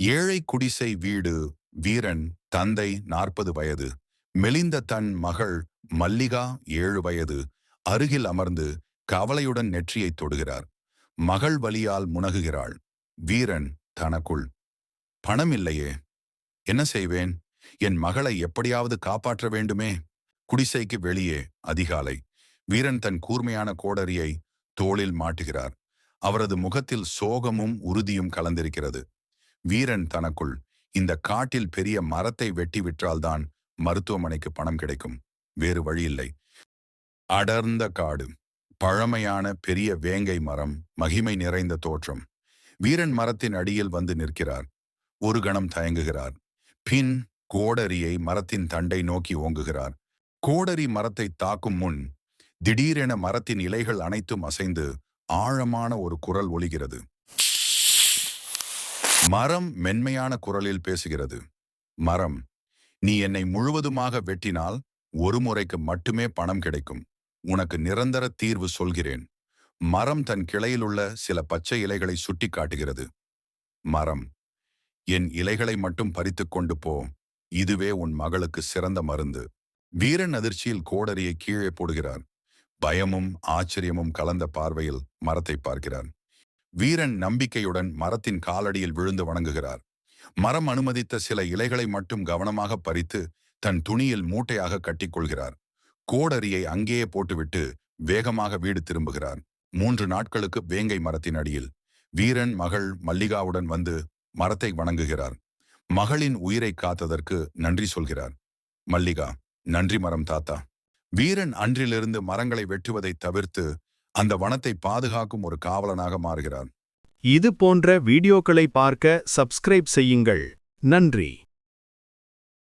ஏழை குடிசை வீடு. வீரன் தந்தை 40 வயது. மெலிந்த தன் மகள் மல்லிகா 7 வயது. அருகில் அமர்ந்து கவலையுடன் நெற்றியைத் தொடுகிறார். மகள் வலியால் முனகுகிறாள். வீரன் தனக்குள், பணம் இல்லையே, என்ன செய்வேன்? என் மகளை எப்படியாவது காப்பாற்ற வேண்டுமே. குடிசைக்கு வெளியே அதிகாலை. வீரன் தன் கூர்மையான கோடரியை தோளில் மாட்டுகிறார். அவரது முகத்தில் சோகமும் உறுதியும் கலந்திருக்கிறது. வீரன் தனக்குள், இந்த காட்டில் பெரிய மரத்தை வெட்டி விற்றால்தான் மருத்துவமனைக்கு பணம் கிடைக்கும், வேறு வழியில்லை. அடர்ந்த காடு, பழமையான பெரிய வேங்கை மரம், மகிமை நிறைந்த தோற்றம். வீரன் மரத்தின் அடியில் வந்து நிற்கிறார். ஒரு கணம் தயங்குகிறார். பின் கோடரியை மரத்தின் தண்டை நோக்கி ஓங்குகிறார். கோடரி மரத்தை தாக்கும் முன் திடீரென மரத்தின் இலைகள் அனைத்தும் அசைந்து ஆழமான ஒரு குரல் ஒலிக்கிறது. மரம் மென்மையான குரலில் பேசுகிறது. மரம், நீ என்னை முழுவதுமாக வெட்டினால் ஒரு முறைக்கு மட்டுமே பணம் கிடைக்கும். உனக்கு நிரந்தர தீர்வு சொல்கிறேன். மரம் தன் கிளையிலுள்ள சில பச்சை இலைகளை சுட்டி காட்டுகிறது. மரம், என் இலைகளை மட்டும் பறித்துக் கொண்டு போ. இதுவே உன் மகளுக்கு சிறந்த மருந்து. வீரன் அதிர்ச்சியில் கோடரியை கீழே போடுகிறார். பயமும் ஆச்சரியமும் கலந்த பார்வையில் மரத்தை பார்க்கிறார். வீரன் நம்பிக்கையுடன் மரத்தின் காலடியில் விழுந்து வணங்குகிறார். மரம் அனுமதித்த சில இலைகளை மட்டும் கவனமாக பறித்து தன் துணியில் மூட்டையாக கட்டிக்கொள்கிறார். கோடரியை அங்கேயே போட்டுவிட்டு வேகமாக வீடு திரும்புகிறார். 3 நாட்களுக்கு வேங்கை மரத்தின் அடியில் வீரன் மகள் மல்லிகாவுடன் வந்து மரத்தை வணங்குகிறார். மகளின் உயிரை காத்ததற்கு நன்றி சொல்கிறார். மல்லிகா, நன்றி மரம் தாத்தா. வீரன் அன்றிலிருந்து மரங்களை வெட்டுவதை தவிர்த்து அந்த வனத்தை பாதுகாக்கும் ஒரு காவலனாக மாறுகிறார். இது போன்ற வீடியோக்களை பார்க்க சப்ஸ்கிரைப் செய்யுங்கள். நன்றி.